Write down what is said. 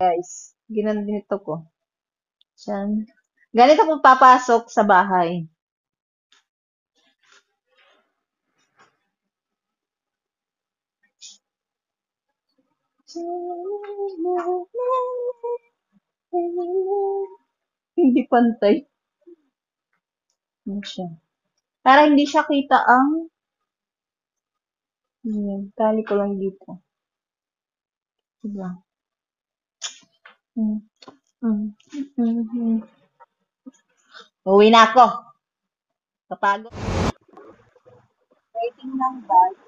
Guys, ginanito ko. Diyan. Ganito po papasok sa bahay. Hindi pantay. Ano siya? Para hindi siya kita ang tali ko lang dito. Diba? Uwi na ako. Kapagod. Waiting ng bus.